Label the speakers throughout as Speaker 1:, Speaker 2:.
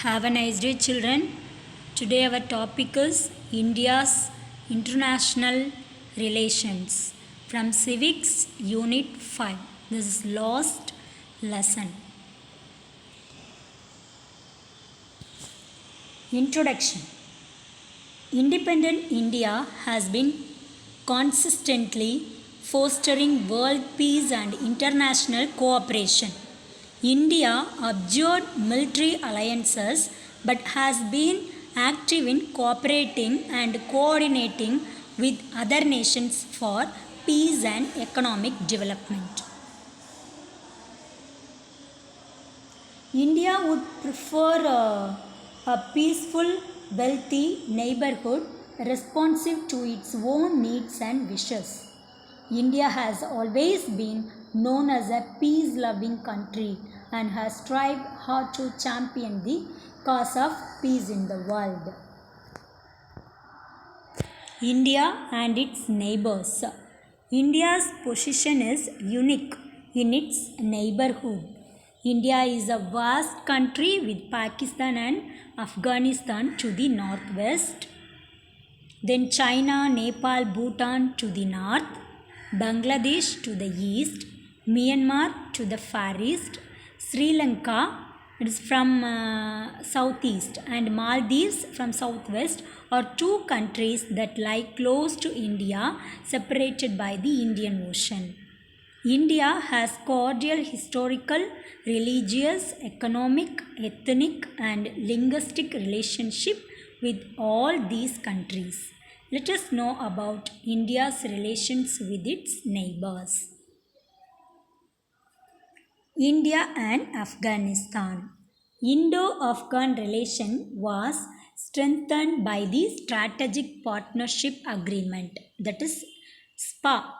Speaker 1: Have a nice day, children. Today, our topic is India's international relations from Civics Unit 5. This is last lesson. Introduction. Independent India has been consistently fostering world peace and international cooperation. India abjured military alliances but has been active in cooperating and coordinating with other nations for peace and economic development. India would prefer a peaceful, wealthy neighborhood responsive to its own needs and wishes. India has always been known as a peace-loving country and has strived hard to champion the cause of peace in the world. India and its neighbors. India's position is unique in its neighborhood. India is a vast country with Pakistan and Afghanistan to the northwest, then China, Nepal, Bhutan to the north, Bangladesh to the east, Myanmar to the far east, Sri Lanka is from southeast, and Maldives from southwest are two countries that lie close to India, separated by the Indian Ocean. India has cordial historical, religious, economic, ethnic, and linguistic relationship with all these countries. Let us know about India's relations with its neighbors. India and Afghanistan. Indo-Afghan relation was strengthened by the Strategic Partnership Agreement, that is SPA.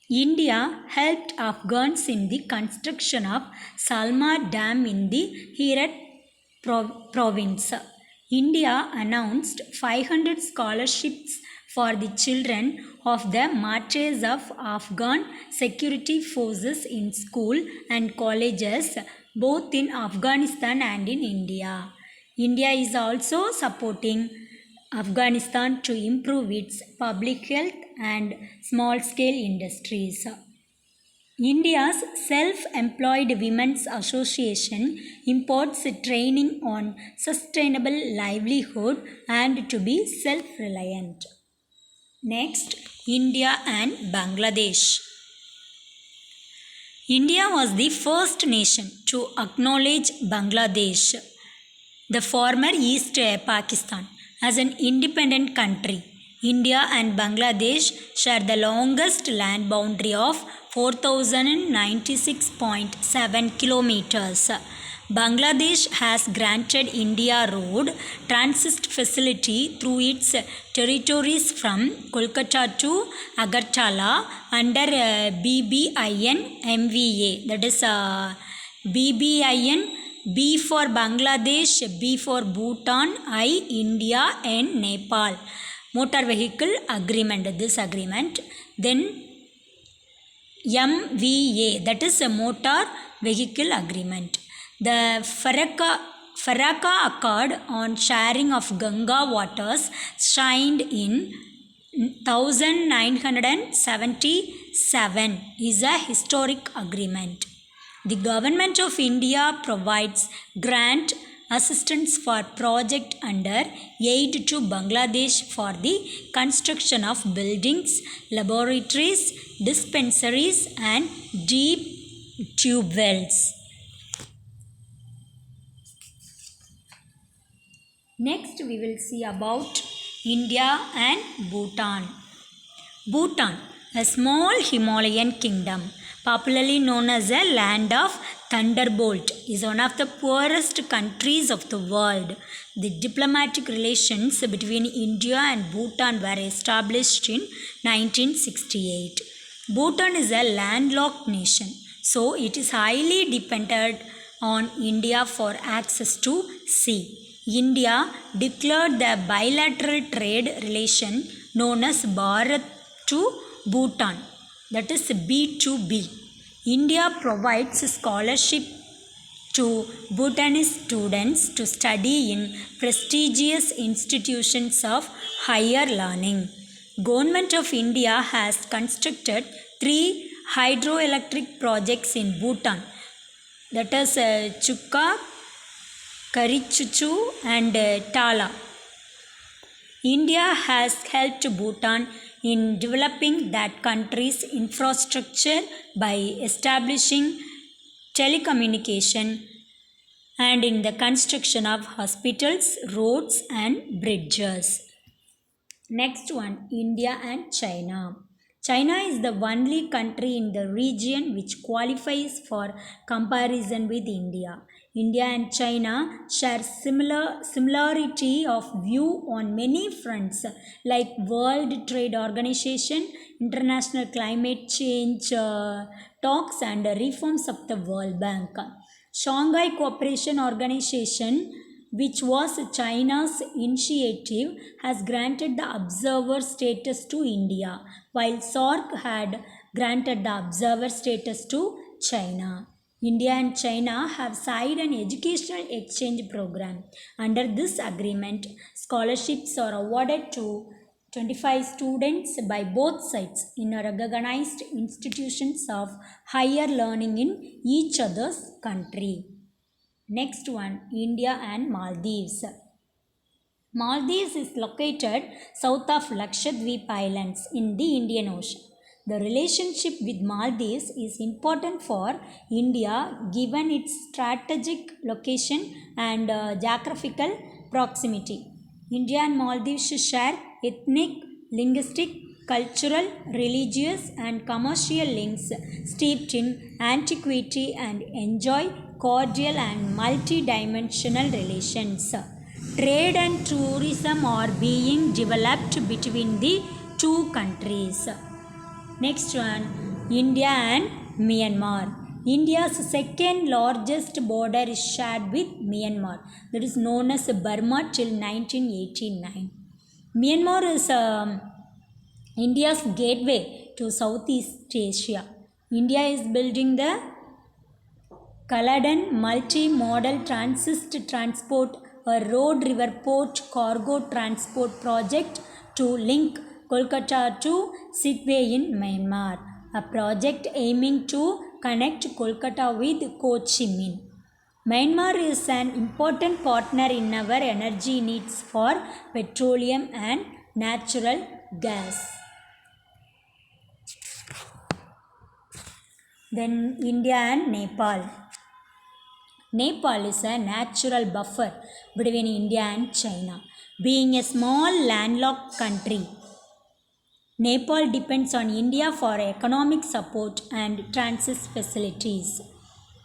Speaker 1: India helped Afghans in the construction of Salma Dam in the Herat province. India announced 500 scholarships for the children of the martyrs of Afghan security forces in school and colleges both in Afghanistan and in India. India is also supporting Afghanistan to improve its public health and small-scale industries. India's Self-Employed Women's Association imparts training on sustainable livelihood and to be self-reliant. Next, India and Bangladesh. India was the first nation to acknowledge Bangladesh, the former East Pakistan, as an independent country. India and Bangladesh share the longest land boundary of 4,096.7 kilometers. Bangladesh has granted India road transit facility through its territories from Kolkata to Agartala under BBIN MVA, that is BBIN, B for Bangladesh, B for Bhutan, I India and Nepal. Motor Vehicle Agreement, this agreement. Then MVA, that is a Motor Vehicle Agreement. The Farrakha Accord on sharing of Ganga waters signed in 1977 is a historic agreement. The Government of India provides grant assistance for project under aid to Bangladesh for the construction of buildings, laboratories, dispensaries and deep tube wells. Next we will see about India and Bhutan. Bhutan, a small Himalayan kingdom, popularly known as a land of thunderbolt, is one of the poorest countries of the world. The diplomatic relations between India and Bhutan were established in 1968. Bhutan is a landlocked nation, so it is highly dependent on India for access to sea. India declared the bilateral trade relation known as Bharat to Bhutan, that is B2B. India provides scholarship to Bhutanese students to study in prestigious institutions of higher learning. Government of India has constructed 3 hydroelectric projects in Bhutan, that is Chukka, Karichuchu and Tala. India has helped Bhutan in developing that country's infrastructure by establishing telecommunication and in the construction of hospitals, roads and bridges. Next one, India and China. China is the only country in the region which qualifies for comparison with India. India and China share similarity of view on many fronts like World Trade Organization, international climate change talks and reforms of the World Bank. Shanghai Cooperation Organization, which was China's initiative, has granted the observer status to India, while SAARC had granted the observer status to China. India and China have signed an educational exchange program. Under this agreement, scholarships are awarded to 25 students by both sides in recognized institutions of higher learning in each other's country. Next one, India and Maldives. Maldives is located south of Lakshadweep Islands in the Indian Ocean. The relationship with Maldives is important for India given its strategic location and geographical proximity. India and Maldives share ethnic, linguistic, cultural, religious and commercial links steeped in antiquity and enjoy cordial and multi-dimensional relations. Trade and tourism are being developed between the two countries. Next one, India and Myanmar. India's second largest border is shared with Myanmar, that is known as Burma till 1989. Myanmar is India's gateway to Southeast Asia. India is building the Caledon Multi-Modal Transport, a road river port cargo transport project to link Kolkata to Sittwe in Myanmar, a project aiming to connect Kolkata with Ho Chi Minh. Myanmar is an important partner in our energy needs for petroleum and natural gas. Then India and Nepal. Nepal is a natural buffer between India and China. Being a small landlocked country, Nepal depends on India for economic support and transit facilities.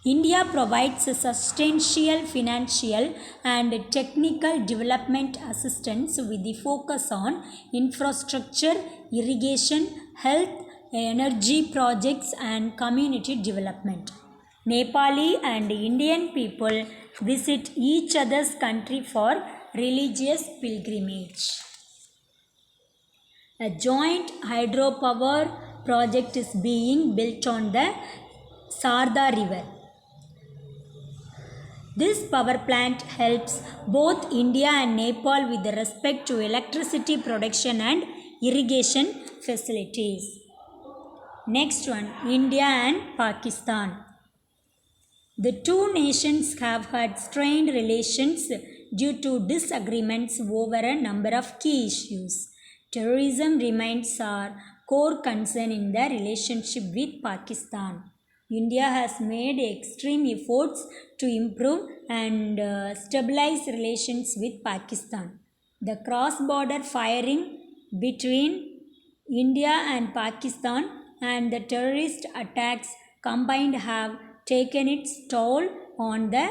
Speaker 1: India provides substantial financial and technical development assistance with the focus on infrastructure, irrigation, health, energy projects and community development. Nepali and Indian people visit each other's country for religious pilgrimage. A joint hydropower project is being built on the Sarda River. This power plant helps both India and Nepal with respect to electricity production and irrigation facilities. Next one, India and Pakistan. The two nations have had strained relations due to disagreements over a number of key issues. Terrorism remains our core concern in the relationship with Pakistan. India has made extreme efforts to improve and stabilize relations with Pakistan. The cross-border firing between India and Pakistan and the terrorist attacks combined have taken its toll on the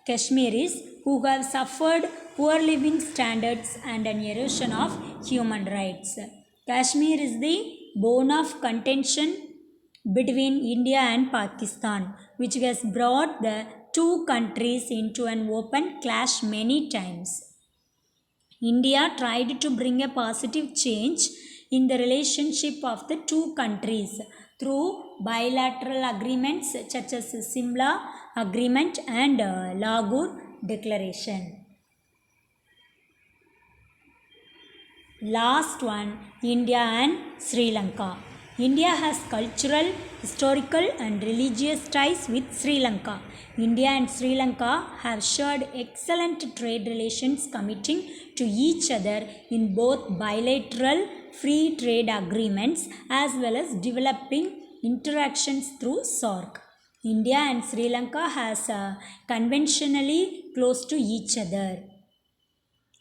Speaker 1: Kashmiris, who have suffered poor living standards and an erosion of human rights. Kashmir is the bone of contention between India and Pakistan, which has brought the two countries into an open clash many times. India tried to bring a positive change in the relationship of the two countries through bilateral agreements such as Simla Agreement and Lahore Declaration. Last one, India and Sri Lanka. India has cultural, historical and religious ties with Sri Lanka. India and Sri Lanka have shared excellent trade relations, committing to each other in both bilateral free trade agreements as well as developing interactions through SAARC. India and Sri Lanka has conventionally close to each other.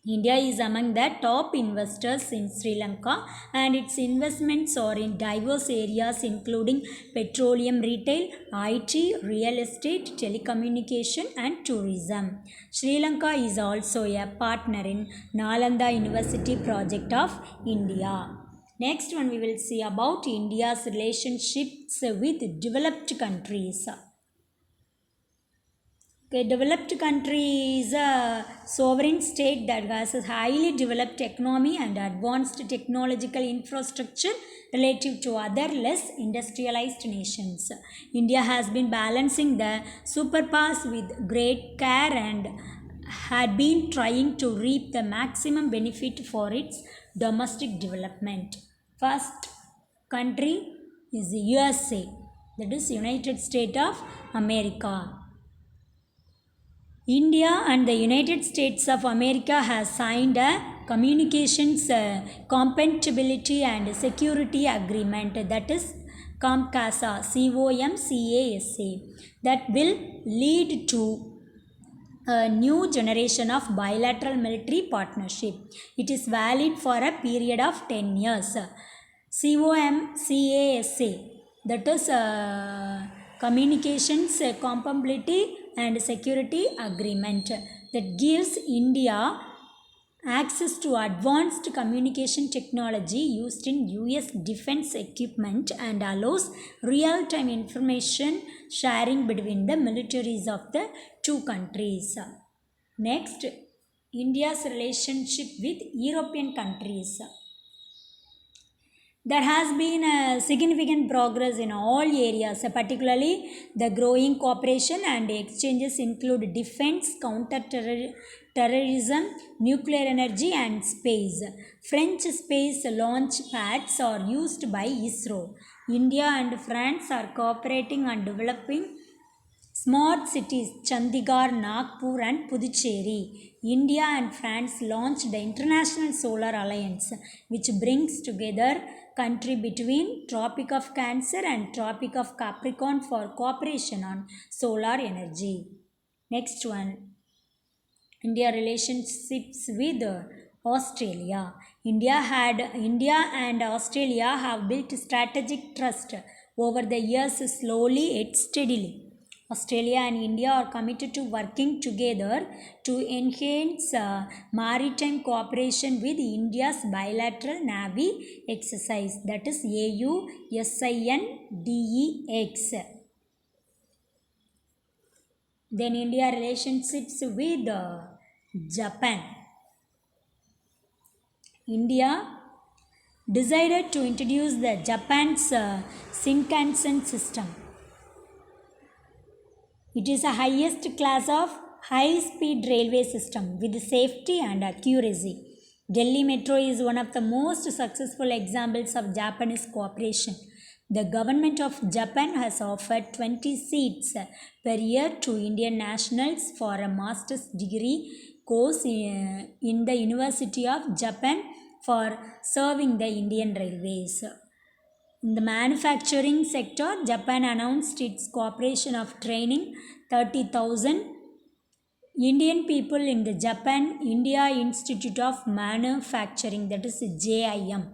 Speaker 1: India is among the top investors in Sri Lanka and its investments are in diverse areas including petroleum, retail, IT, real estate, telecommunication and tourism. Sri Lanka is also a partner in Nalanda University project of India. Next one we will see about India's relationships with developed countries. A developed country is a sovereign state that has a highly developed economy and advanced technological infrastructure relative to other less industrialized nations. India has been balancing the superpowers with great care and had been trying to reap the maximum benefit for its domestic development. First country is the USA, that is United States of America. India and the United States of America has signed a communications compatibility and security agreement, that is COMCASA, COMCASA, that will lead to a new generation of bilateral military partnership. It is valid for a period of 10 years. COMCASA, that is communications compatibility and security agreement, that gives India access to advanced communication technology used in US defense equipment and allows real-time information sharing between the militaries of the two countries. Next, India's relationship with European countries. There has been a significant progress in all areas, particularly the growing cooperation and exchanges include defense, counter-terrorism, nuclear energy and space. French space launch pads are used by ISRO. India and France are cooperating on developing smart cities Chandigarh, Nagpur and Puducherry. India and France launched the International Solar Alliance, which brings together countries between Tropic of Cancer and Tropic of Capricorn for cooperation on solar energy. Next one, India relationships with Australia. India and Australia have built strategic trust over the years, slowly yet steadily. Australia and India are committed to working together to enhance maritime cooperation with India's bilateral Navy exercise, that is AUSINDEX. Then India relationships with Japan. India decided to introduce the Japan's Shinkansen system. It is the highest class of high-speed railway system with safety and accuracy. Delhi Metro is one of the most successful examples of Japanese cooperation. The government of Japan has offered 20 seats per year to Indian nationals for a master's degree course in the University of Japan for serving the Indian Railways. In the manufacturing sector, Japan announced its cooperation of training 30,000 Indian people in the Japan India Institute of Manufacturing, that is JIM,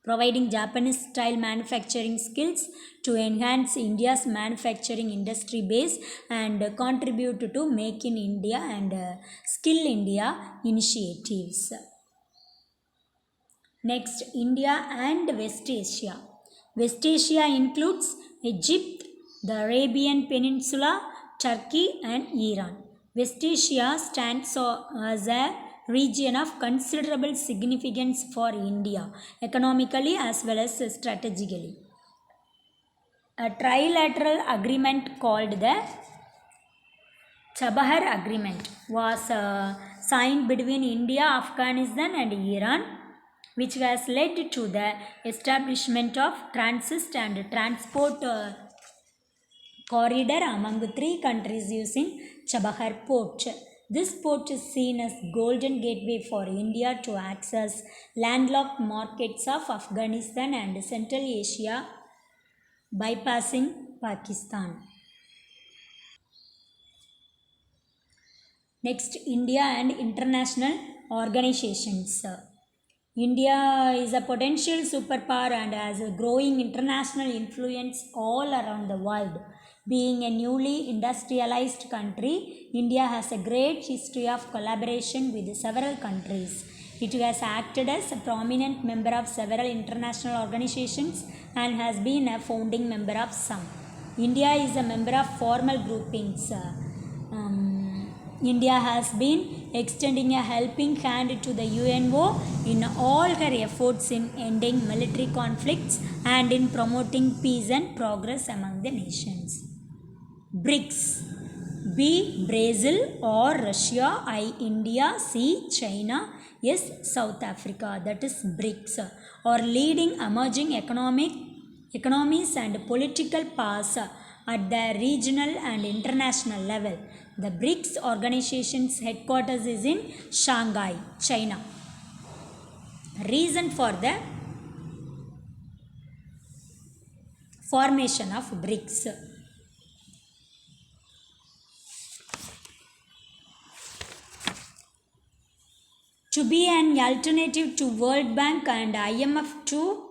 Speaker 1: providing Japanese style manufacturing skills to enhance India's manufacturing industry base and contribute to Make in India and Skill India initiatives. Next, India and West Asia. West Asia includes Egypt, the Arabian Peninsula, Turkey and Iran. West Asia stands as a region of considerable significance for India, economically as well as strategically. A trilateral agreement called the Chabahar Agreement was signed between India, Afghanistan and Iran, which has led to the establishment of transit and transport corridor among the three countries using Chabahar port. This port is seen as golden gateway for India to access landlocked markets of Afghanistan and Central Asia, bypassing Pakistan. Next, India and international organizations. India is a potential superpower and has a growing international influence all around the world. Being a newly industrialized country, India has a great history of collaboration with several countries. It has acted as a prominent member of several international organizations and has been a founding member of some. India is a member of formal groupings. India has been extending a helping hand to the UNO in all her efforts in ending military conflicts and in promoting peace and progress among the nations. BRICS. B. Brazil or Russia. I. India. C. China. S. South Africa. That is BRICS. Or leading emerging economies and political powers at the regional and international level. The BRICS organization's headquarters is in Shanghai, China. Reason for the formation of BRICS. To be an alternative to World Bank and IMF to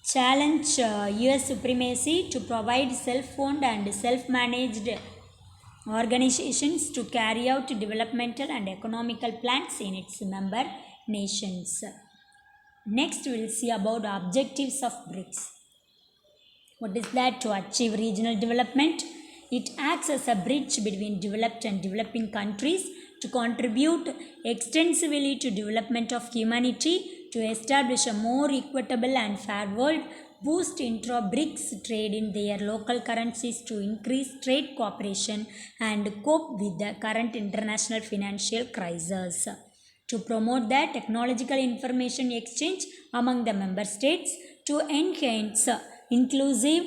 Speaker 1: challenge US supremacy, to provide self-owned and self-managed organizations to carry out developmental and economical plans in its member nations. Next, we will see about objectives of BRICS. What is that? To achieve regional development. It acts as a bridge between developed and developing countries, to contribute extensively to development of humanity, to establish a more equitable and fair world, boost intra-BRICS trade in their local currencies to increase trade cooperation and cope with the current international financial crisis, to promote the technological information exchange among the member states, to enhance inclusive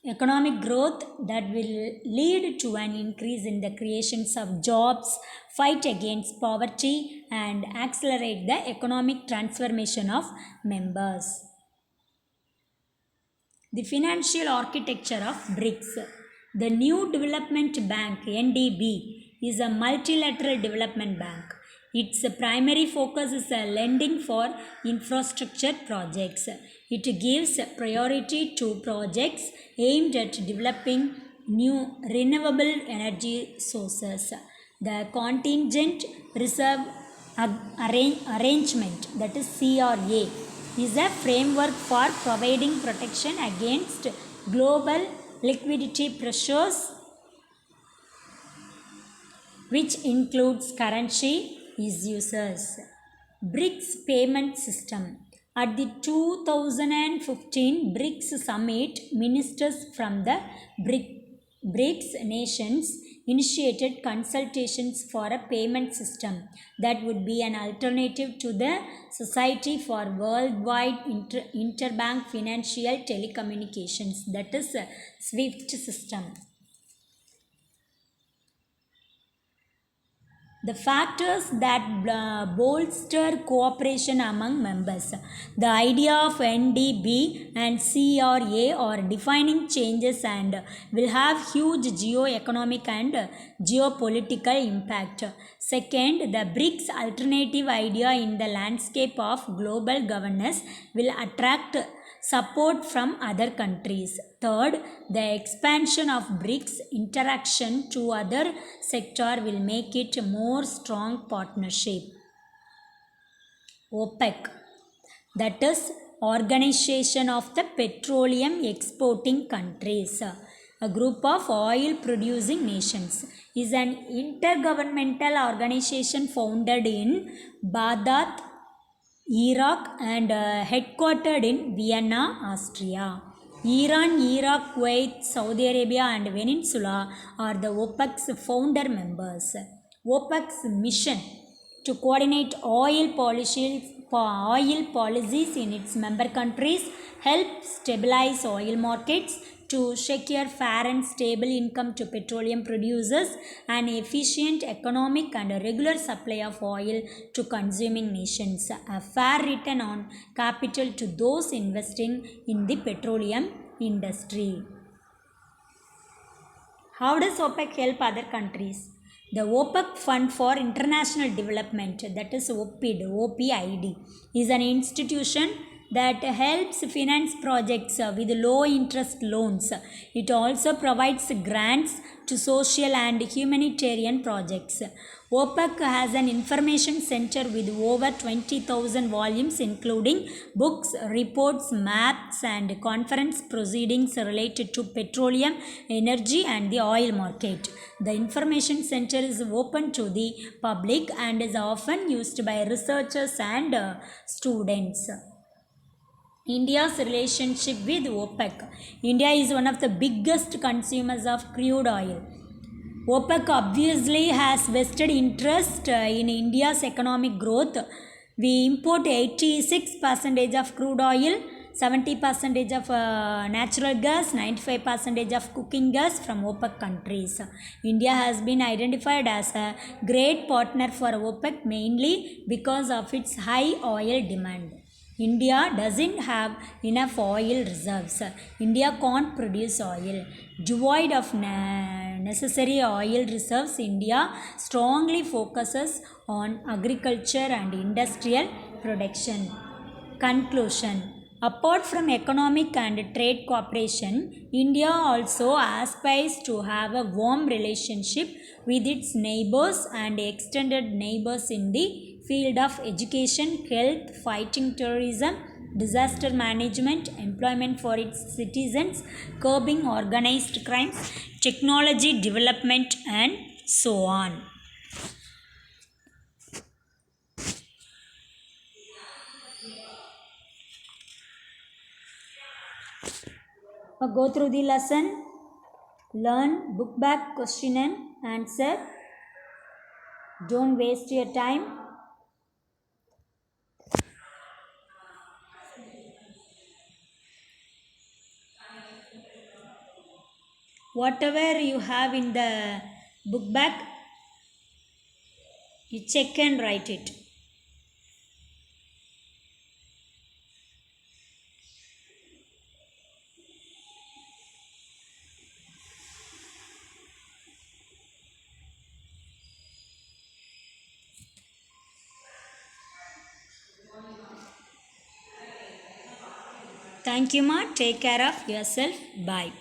Speaker 1: economic growth that will lead to an increase in the creations of jobs, fight against poverty, and accelerate the economic transformation of members. The financial architecture of BRICS. The New Development Bank (NDB) is a multilateral development bank. Its primary focus is lending for infrastructure projects. It gives priority to projects aimed at developing new renewable energy sources. The Contingent Reserve Arrangement, that is CRA, is a framework for providing protection against global liquidity pressures, which includes currency issues. BRICS payment system. At the 2015 BRICS summit, ministers from the BRICS nations initiated consultations for a payment system that would be an alternative to the Society for Worldwide Interbank Financial Telecommunications, that is SWIFT system. The factors that bolster cooperation among members. The idea of NDB and CRA are defining changes and will have huge geo-economic and geopolitical impact. Second, the BRICS alternative idea in the landscape of global governance will attract support from other countries. Third, the expansion of BRICS interaction to other sector will make it a more strong partnership. OPEC, that is Organization of the Petroleum Exporting Countries, a group of oil producing nations, is an intergovernmental organization founded in Baghdad, Iraq, and headquartered in Vienna, Austria. Iran, Iraq, Kuwait, Saudi Arabia, and Venezuela are the OPEC's founder members. OPEC's mission to coordinate oil policies in its member countries, help stabilize oil markets, to secure fair and stable income to petroleum producers, and efficient economic and regular supply of oil to consuming nations, a fair return on capital to those investing in the petroleum industry. How does OPEC help other countries? The OPEC Fund for International Development, that is OPID, is an institution that helps finance projects with low interest loans. It also provides grants to social and humanitarian projects. OPEC has an information center with over 20,000 volumes, including books, reports, maps, and conference proceedings related to petroleum, energy, and the oil market. The information center is open to the public and is often used by researchers and students. India's relationship with OPEC. India is one of the biggest consumers of crude oil. OPEC obviously has vested interest in India's economic growth. We import 86% of crude oil, 70% of natural gas, 95% of cooking gas from OPEC countries. India has been identified as a great partner for OPEC mainly because of its high oil demand. India doesn't have enough oil reserves. India can't produce oil. Devoid of necessary oil reserves, India strongly focuses on agriculture and industrial production. Conclusion. Apart from economic and trade cooperation, India also aspires to have a warm relationship with its neighbors and extended neighbors in the field of education, health, fighting terrorism, disaster management, employment for its citizens, curbing organized crimes, technology development, and so on. Go through the lesson, learn book back question and answer. Don't waste your time. Whatever you have in the book bag, you check and write it. Thank you, ma. Take care of yourself. Bye.